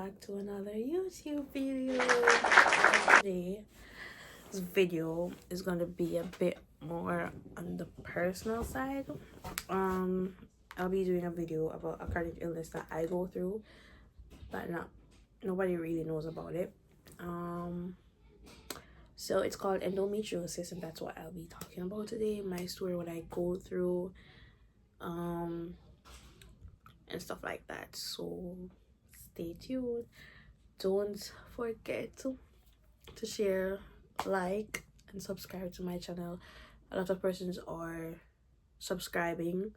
back to another YouTube video. Today's video is gonna be a bit more on the personal side. I'll be doing a video about a chronic illness that I go through, but nobody really knows about it. So it's called endometriosis, and that's what I'll be talking about today. My story, what I go through, and stuff like that. So stay tuned. Don't forget to share, like, and subscribe to my channel. A lot of persons are subscribing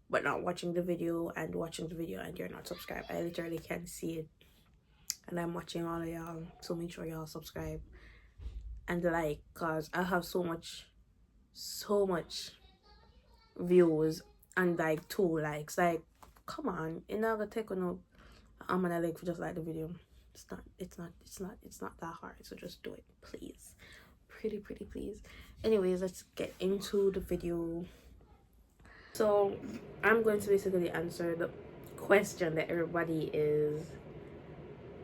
but not watching the video, and watching the video and you're not subscribed. I literally can't see it, and I'm watching all of y'all, so make sure y'all subscribe and like, cause I have so much views and like 2 likes. Like, come on, it never take no I'm gonna like just like the video. It's not that hard, so just do it, please. Pretty please. Anyways, let's get into the video. So I'm going to basically answer the question that everybody is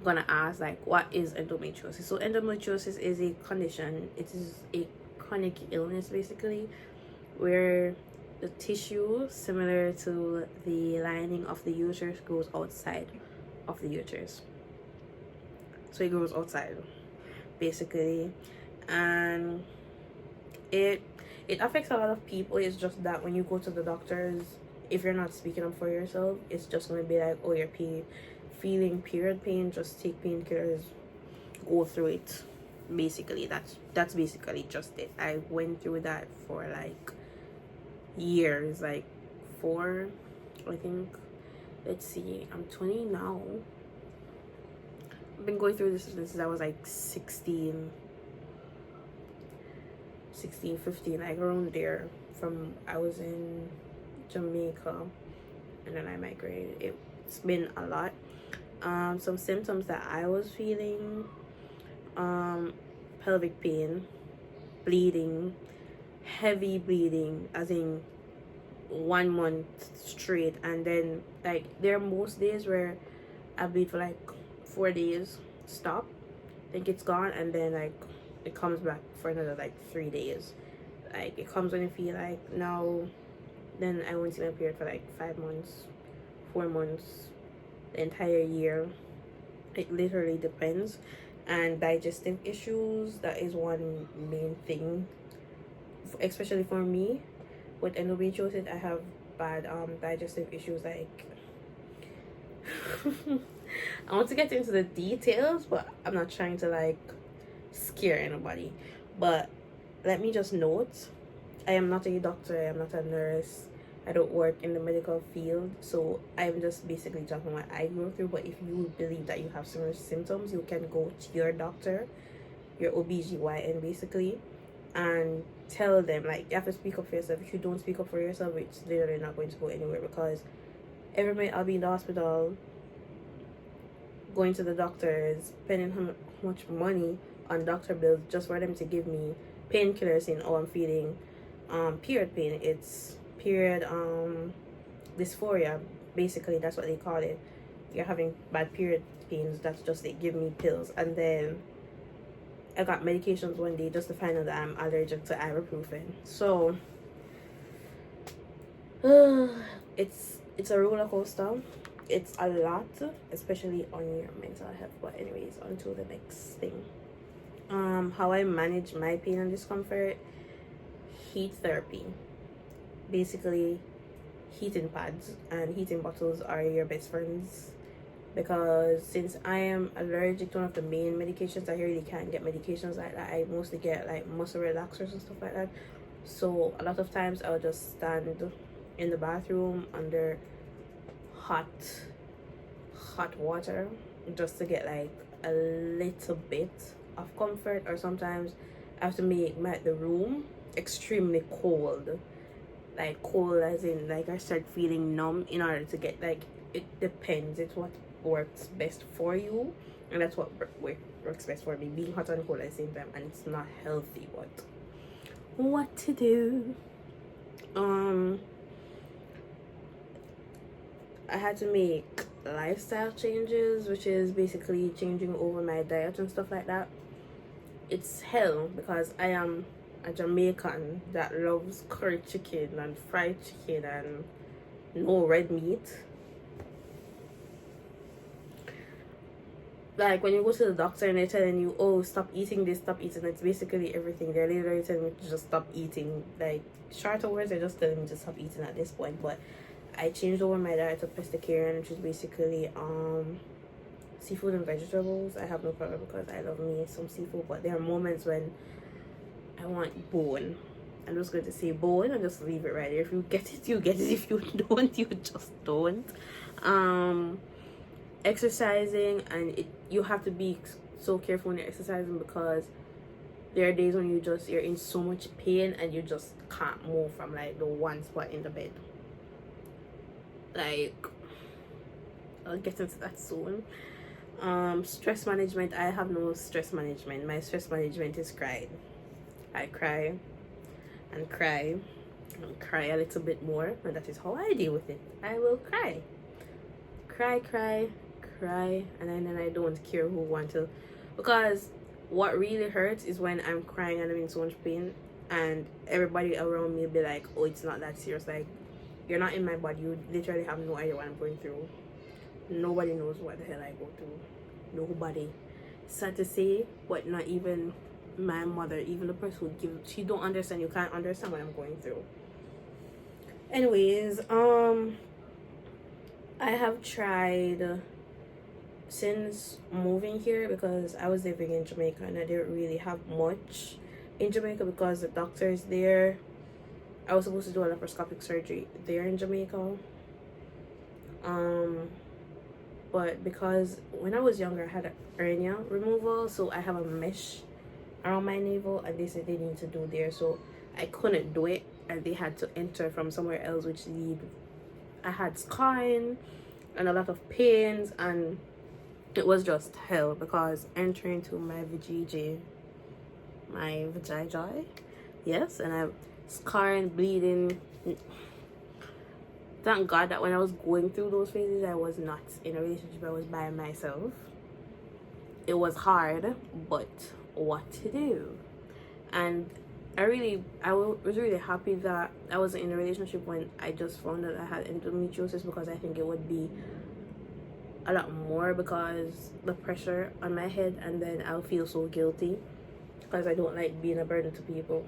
gonna ask, like, what is endometriosis? So endometriosis is a condition. It is a chronic illness basically, where the tissue similar to the lining of the uterus grows outside of the uterus. So it grows outside basically, and it affects a lot of people. It's just that when you go to the doctors, if you're not speaking up for yourself, it's just going to be like, oh, you're feeling period pain, just take painkillers, go through it. Basically, that's basically just it. I went through that for like years, like 4, I think. Let's see, I'm 20 now. I've been going through this since I was like 16, 15, like around there. From I was in Jamaica and then I migrated. It's been a lot. Some symptoms that I was feeling: pelvic pain, bleeding, heavy bleeding, as in 1 month straight, and then like there are most days where I bleed for like 4 days, stop, think it's gone, and then like it comes back for another like 3 days. Like it comes when you feel like now, then I won't see my period for like 5 months, 4 months, the entire year. It literally depends. And digestive issues, that is one main thing, especially for me. With endometriosis, I have bad digestive issues. Like I want to get into the details, but I'm not trying to like scare anybody. But let me just note, I am not a doctor, I am not a nurse, I don't work in the medical field, so I'm just basically talking what I go through. But if you believe that you have similar symptoms, you can go to your doctor, your OBGYN basically, and tell them. Like, you have to speak up for yourself. If you don't speak up for yourself, it's literally not going to go anywhere, because every minute I'll be in the hospital, going to the doctors, spending how much money on doctor bills just for them to give me painkillers saying, oh, I'm feeling period pain. It's period dysphoria, basically. That's what they call it. You're having bad period pains. That's just, they give me pills. And then I got medications one day just to find out that I'm allergic to ibuprofen. So it's a roller coaster. It's a lot, especially on your mental health. But anyways, on to the next thing. How I manage my pain and discomfort: heat therapy. Basically, heating pads and heating bottles are your best friends, because since I am allergic to one of the main medications, I really can't get medications like that. I mostly get like muscle relaxers and stuff like that. So a lot of times I'll just stand in the bathroom under hot water just to get like a little bit of comfort. Or sometimes I have to make the room extremely cold, like cold as in like I start feeling numb, in order to get, like, it depends. It's what works best for you, and that's what works best for me, being hot and cold at the same time. And it's not healthy, but what to do. I had to make lifestyle changes, which is basically changing over my diet and stuff like that. It's hell because I am a Jamaican that loves curry chicken and fried chicken and no red meat. Like when you go to the doctor and they're telling you, oh, stop eating this, stop eating, it's basically everything. They're literally telling me to just stop eating. Like shorter words, they're just telling me to stop eating at this point. But I changed over my diet to pescatarian, which is basically seafood and vegetables. I have no problem because I love me some seafood, but there are moments when I want bone. I'm just going to say bone and just leave it right there. If you get it, you get it. If you don't, you just don't. Exercising, and you have to be so careful when you're exercising because there are days when you're in so much pain and you just can't move from like the one spot in the bed. Like, I'll get into that soon. Stress management, I have no stress management. My stress management is crying. I cry and cry and cry a little bit more, and that is how I deal with it. I will cry, and then I don't care who wants to, because what really hurts is when I'm crying and I'm in so much pain and everybody around me will be like, oh, it's not that serious. Like, you're not in my body, you literally have no idea what I'm going through. Nobody knows what the hell I go through. Nobody. Sad to say, but not even my mother, even the person who gives, she don't understand. You can't understand what I'm going through. Anyways, I have tried since moving here, because I was living in Jamaica and I didn't really have much in Jamaica because the doctors there, I was supposed to do a laparoscopic surgery there in Jamaica. But because when I was younger I had a hernia removal, so I have a mesh around my navel and they said they need to do there, so I couldn't do it and they had to enter from somewhere else, which I had scarring and a lot of pains, and it was just hell because entering to my vajayjay, my vajayjay, yes, and I'm scarring, bleeding. Thank God that when I was going through those phases, I was not in a relationship. I was by myself. It was hard, but what to do? And I was really happy that I wasn't in a relationship when I just found out I had endometriosis, because I think it would be a lot more because the pressure on my head, and then I'll feel so guilty because I don't like being a burden to people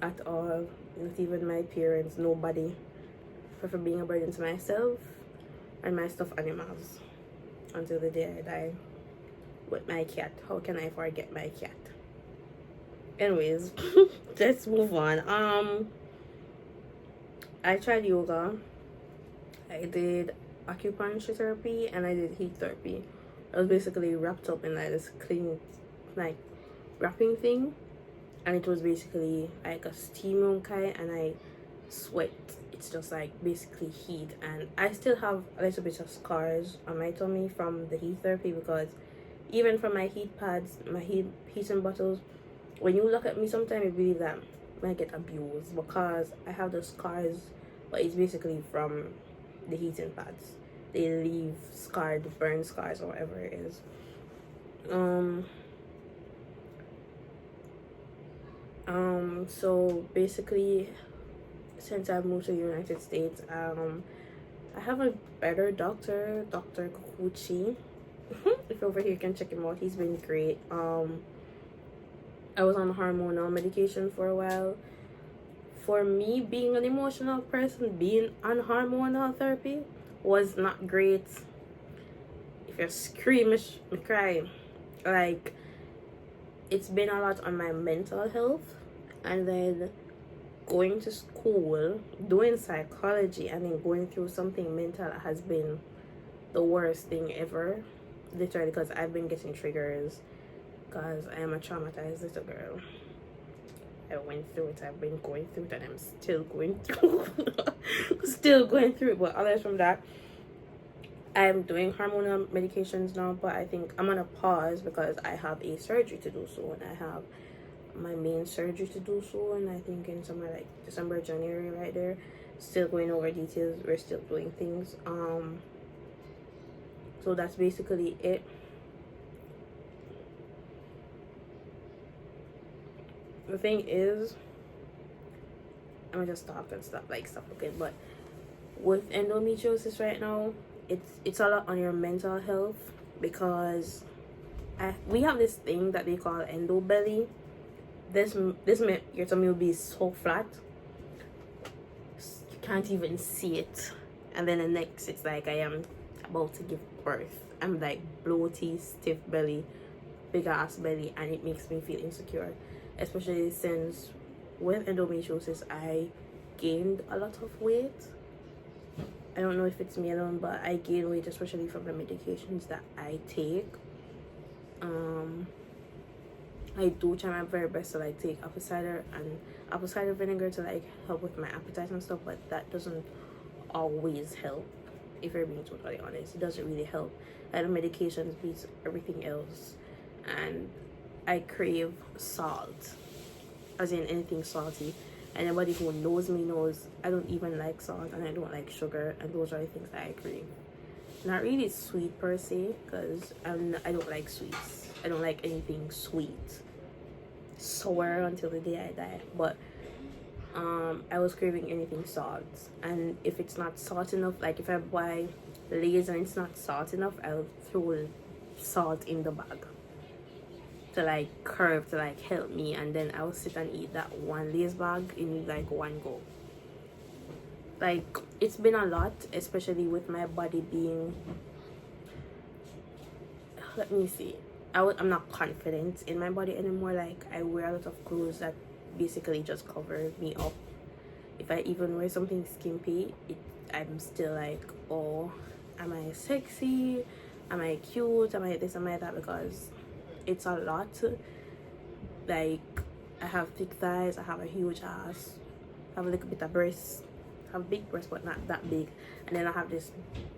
at all, not even my parents, nobody. I prefer being a burden to myself and my stuffed animals until the day I die. With my cat, how can I forget my cat? Anyways, let's move on. I tried yoga, I did acupuncture therapy, and I did heat therapy. I was basically wrapped up in like this clean, like, wrapping thing, and it was basically like a steam room kind, and I sweat. It's just like basically heat, and I still have a little bit of scars on my tummy from the heat therapy, because even from my heat pads, my heating bottles, when you look at me sometimes you believe that I get abused because I have the scars, but it's basically from the heating pads. They leave scarred, burn scars, or whatever it is. So basically, since I've moved to the United States, I have a better doctor, Dr. Kukuchi. If you're over here, you can check him out. He's been great. I was on hormonal medication for a while. For me, being an emotional person, being on hormonal therapy was not great. If you're squeamish, me cry. Like, it's been a lot on my mental health, and then going to school, doing psychology, and then going through something mental has been the worst thing ever. Literally, because I've been getting triggers because I am a traumatized little girl. I went through it, I've been going through it, and I'm still going through still going through it. But other from that, I'm doing hormonal medications now, but I think I'm gonna pause because I have a surgery to do soon. I have my main surgery to do soon, I think in somewhere like December, January, right there. Still going over details, we're still doing things. So that's basically it. The thing is, I'm just talking and stuff like stuff, okay, but with endometriosis right now, it's a lot on your mental health, because we have this thing that they call endo belly. This your tummy will be so flat you can't even see it, and then the next it's like I am about to give birth. I'm like bloaty, stiff belly, big ass belly, and it makes me feel insecure, especially since with endometriosis I gained a lot of weight. I don't know if it's me alone, but I gain weight especially from the medications that I take. I do try my very best to like take apple cider vinegar to like help with my appetite and stuff, but that doesn't always help. If you're being totally honest, it doesn't really help. Like the medications beats everything else, and I crave salt, as in anything salty. Anybody who knows me knows I don't even like salt, and I don't like sugar, and those are the things that I crave. Not really sweet per se, because I don't like sweets. I don't like anything sweet. Sour until the day I die. But I was craving anything salt, and if it's not salt enough, like if I buy Lay's and it's not salt enough, I'll throw salt in the bag to like curve to like help me, and then I'll sit and eat that one Lay's bag in like one go. Like it's been a lot, especially with my body being, let me see, I'm not confident in my body anymore. Like I wear a lot of clothes that basically just cover me up. If I even wear something skimpy, I'm still like, oh, am I sexy, am I cute, am I this, am I that, because it's a lot. Like I have thick thighs, I have a huge ass, I have a little bit of breasts, I have big breasts but not that big, and then I have this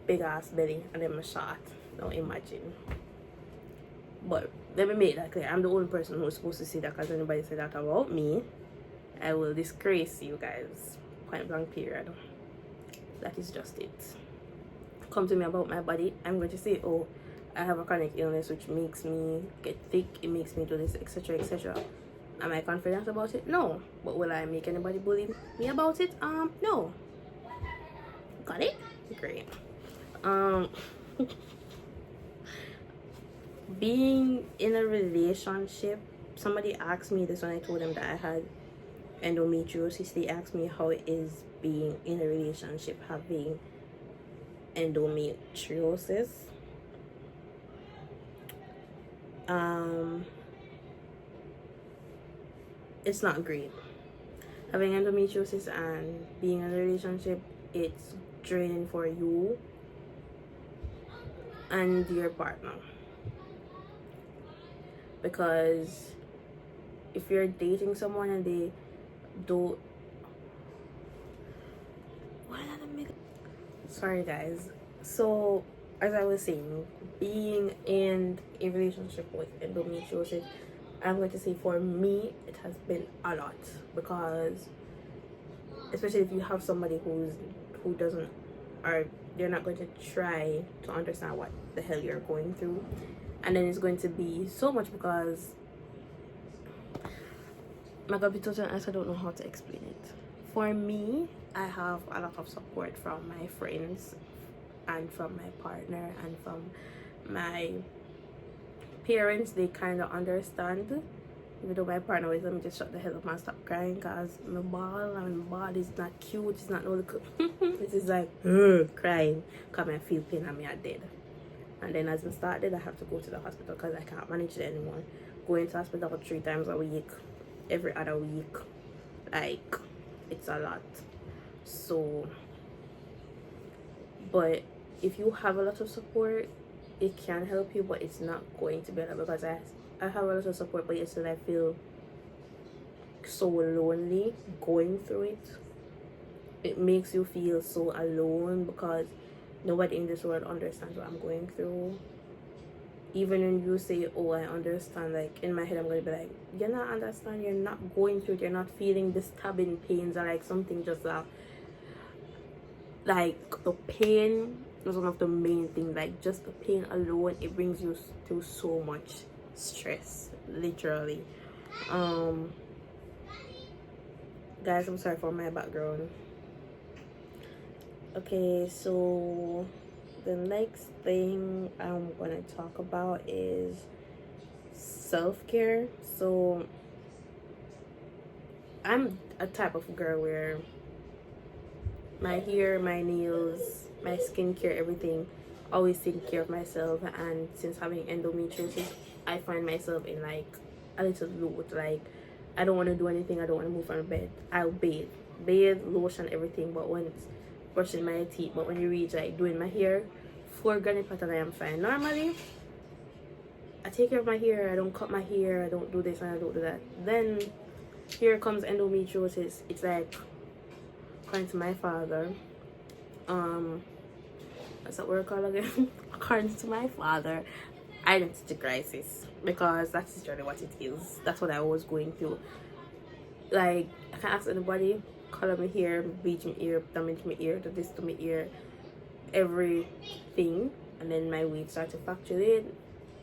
big ass belly, and then my short. Now imagine. But let me make that clear, I'm the only person who's supposed to say that, because anybody say that about me, I will disgrace you guys. Point blank period. That is just it. Come to me about my body, I'm going to say, oh, I have a chronic illness which makes me get thick, it makes me do this, etc, etc. Am I confident about it? No. But will I make anybody bully me about it? No. Got it? Great. Being in a relationship, somebody asked me this when I told them that I had endometriosis. They asked me how it is being in a relationship having endometriosis. It's not great. Having endometriosis and being in a relationship, it's draining for you and your partner, because if you're dating someone and they don't, sorry guys, so as I was saying, being in a relationship with endometriosis, I'm going to say for me it has been a lot, because especially if you have somebody who doesn't, or they're not going to try to understand what the hell you're going through, and then it's going to be so much, because my God, I don't know how to explain it. For me, I have a lot of support from my friends and from my partner and from my parents. They kind of understand, even though my partner always let me just shut the hell up and stop crying, because my ball is not cute, it's not no little this is like crying because I feel pain and me are dead. And then as I started, I have to go to the hospital because I can't manage it anymore. Going to hospital 3 times a week, every other week, like it's a lot. So, but if you have a lot of support, it can help you, but it's not going to be enough, because I have a lot of support, but still I feel so lonely going through it. It makes you feel so alone, because nobody in this world understands what I'm going through. Even when you say, oh, I understand, like in my head I'm going to be like, you're not understand, you're not going through it, you're not feeling the stabbing pains, or like something just like the pain That's one of the main things. Like, just the pain alone, it brings you through so much stress, literally. Guys, I'm sorry for my background. Okay, so the next thing I'm gonna talk about is self-care. So I'm a type of girl where my hair, my nails, my skincare, everything, always taking care of myself. And since having endometriosis, I find myself in like a little load. Like, I don't want to do anything. I don't want to move from bed. I'll bathe, lotion, everything. But when it's brushing my teeth, but when you reach like doing my hair, 4 granny pattern, I am fine. Normally, I take care of my hair. I don't cut my hair. I don't do this and I don't do that. Then here comes endometriosis. It's like, according to my father, what's that word called again? According to my father, identity crisis, because that's literally what it is. That's what I was going through. Like, I can't ask anybody, color my hair, bleach my ear, damage my ear, do this to my ear, everything, and then my weight started to fluctuate,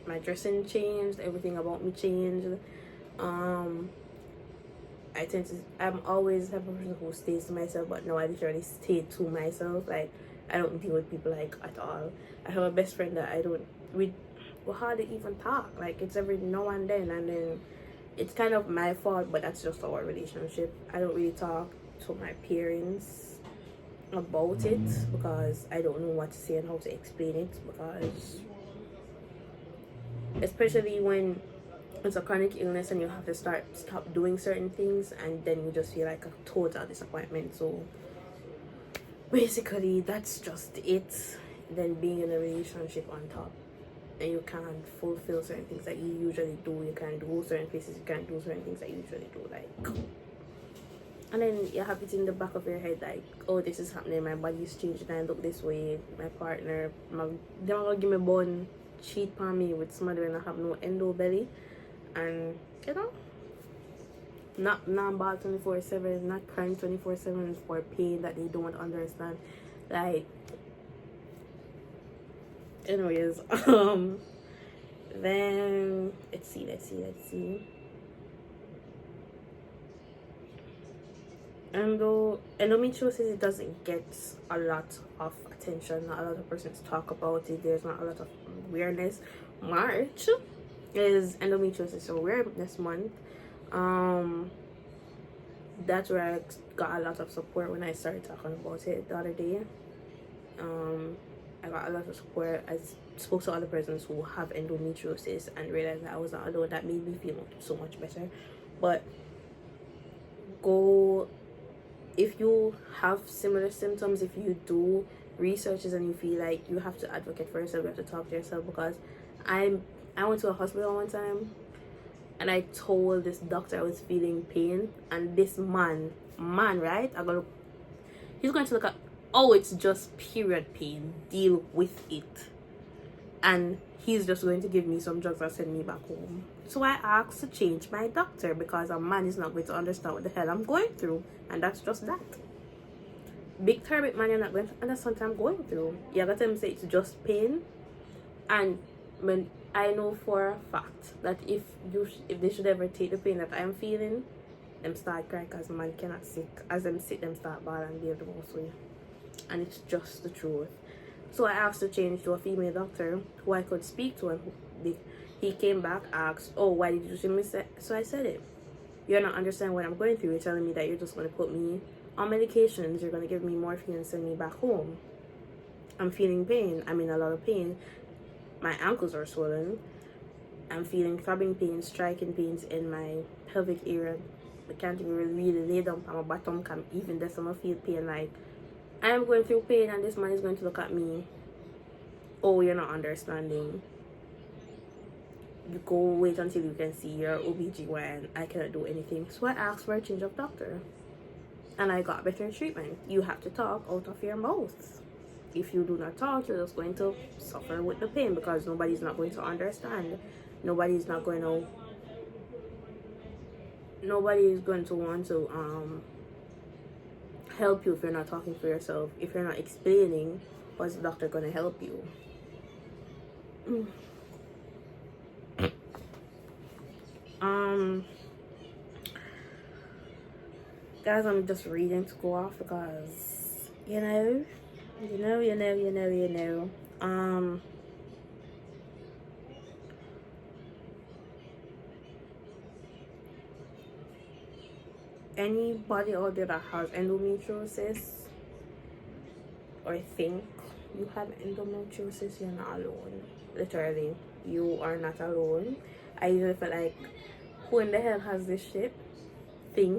my dressing changed, everything about me changed. I'm always the type of person who stays to myself, but no, I literally stay to myself. Like, I don't deal with people like at all. I have a best friend that we hardly even talk. Like, it's every now and then it's kind of my fault, but that's just our relationship. I don't really talk to my parents about it because I don't know what to say and how to explain it, because especially when it's a chronic illness and you have to stop doing certain things, and then you just feel like a total disappointment. So basically that's just it. Then being in a relationship on top, and you can't fulfill certain things that you usually do. You can't go certain places, you can't do certain things that you usually do, like, and then you have it in the back of your head like, oh, this is happening, my body's changing, I look this way, my partner, they're gonna give me bone, cheat on me with somebody when I have no endo belly. And you know, not bad 24/7, not crying 24/7 for pain that they don't understand. Like, anyways, then let's see. And though endometriosis, it doesn't get a lot of attention, not a lot of persons talk about it, there's not a lot of awareness. March is endometriosis awareness month. That's where I got a lot of support when I started talking about it the other day. I got a lot of support. I spoke to other persons who have endometriosis and realized that I was not alone. That made me feel so much better. But if you have similar symptoms, if you do researches and you feel like you have to advocate for yourself, you have to talk to yourself. Because I went to a hospital one time and I told this doctor I was feeling pain, and this man, right? He's going to look at, oh, it's just period pain, deal with it, and he's just going to give me some drugs and send me back home. So I asked to change my doctor, because a man is not going to understand what the hell I'm going through, and that's just that. Big therapy man, you're not going to understand what I'm going through. You gotta tell him say it's just pain. And when I know for a fact that if they should ever take the pain that I'm feeling, them start crying, because man cannot sit. As them sit, them start bawling and behave the most way. And it's just the truth. So I asked to change to a female doctor who I could speak to, and he came back, asked, oh, why did you see me? So I said it. You're not understanding what I'm going through. You're telling me that you're just going to put me on medications, you're going to give me morphine and send me back home. I'm feeling pain. I'm in a lot of pain. My ankles are swollen. I'm feeling throbbing pains, striking pains in my pelvic area. I can't even really lay down on my bottom. Can even this summer feel pain. Like, I am going through pain, and this man is going to look at me. Oh, you're not understanding. You go wait until you can see your OBGYN. I cannot do anything. So I asked for a change of doctor, and I got better treatment. You have to talk out of your mouth. If you do not talk, you're just going to suffer with the pain, because nobody's not going to understand. Nobody is going to want to help you if you're not talking for yourself, if you're not explaining How is the doctor gonna help you? Guys, I'm just reading to go off because you know. Anybody out there that has endometriosis or think you have endometriosis, you're not alone. Literally, you are not alone. I usually feel like, who in the hell has this shit?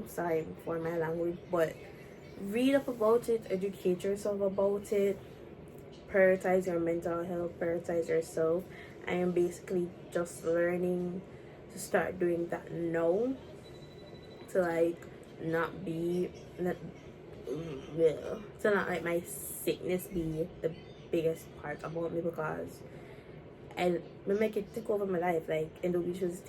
Sorry for my language, but read up about it, educate yourself about it, prioritize your mental health, prioritize yourself. I am basically just learning to start doing that now, to like not be not, to not let my sickness be the biggest part about me, because I make it take over my life. Like endometriosis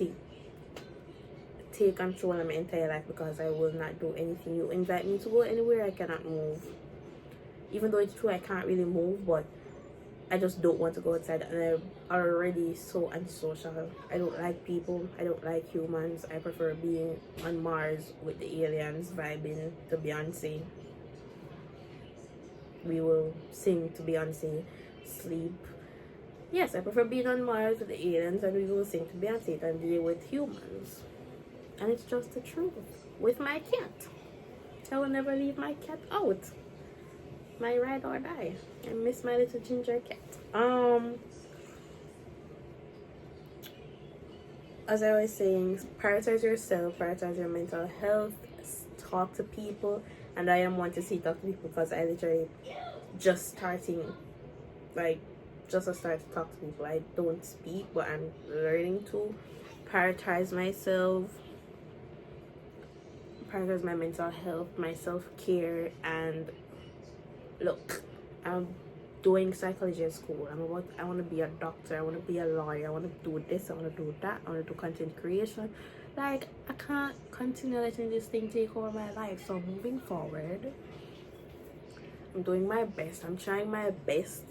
take control of my entire life, because I will not do anything. You invite me to go anywhere, I cannot move. Even though it's true I can't really move, but I just don't want to go outside, and I'm already so antisocial. I don't like people, I don't like humans. I prefer being on Mars with the aliens, vibing to Beyonce. We will sing to Beyonce, sleep. Yes, I prefer being on Mars with the aliens, and we will sing to Beyonce than deal with humans. And it's just the truth. With my cat, I will never leave my cat out. My ride or die. I miss my little ginger cat. As I was saying, prioritize yourself, prioritize your mental health, talk to people. And I am one to see talk to people, because I literally just starting, like, just to start to talk to people. I don't speak, but I'm learning to prioritize myself, prioritize my mental health, my self-care. And look, I'm doing psychology at school. I want to be a doctor, I want to be a lawyer, I want to do this, I want to do that, I want to do content creation. Like, I can't continue letting this thing take over my life. So moving forward, I'm doing my best, I'm trying my best,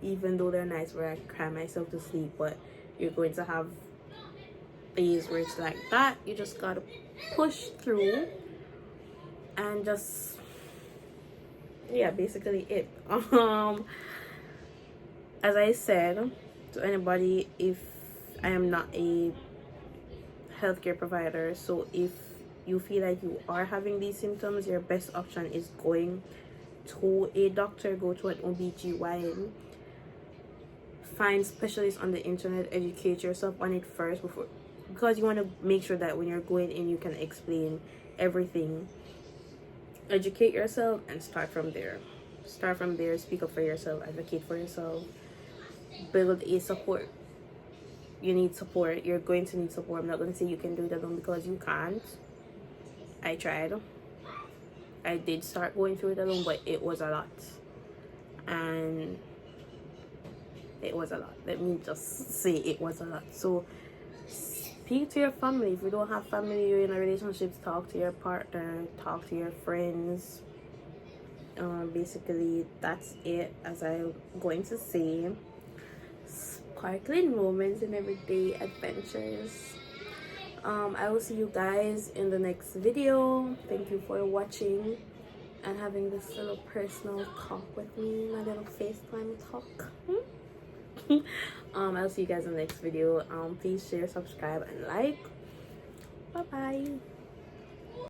even though there are nights where I cry myself to sleep. But you're going to have days where it's like that. You just gotta push through and just, yeah, basically it. As I said to anybody, if I am not a healthcare provider, so if you feel like you are having these symptoms, your best option is going to a doctor, go to an OBGYN, find specialists on the internet, educate yourself on it first, before, because you want to make sure that when you're going in, you can explain everything. Educate yourself and start from there. Speak up for yourself, advocate for yourself, build a support. You need support. You're going to need support. I'm not going to say you can do it alone, because you can't. I tried. I did start going through it alone, but it was a lot. And it was a lot. Let me just say it was a lot. So speak to your family. If you don't have family, you're in a relationship, talk to your partner, talk to your friends. Basically that's it. As I'm going to say, sparkling moments in everyday adventures. I will see you guys in the next video. Thank you for watching and having this little personal talk with me, my little FaceTime talk. I'll see you guys in the next video. Please share, subscribe, and like. Bye bye.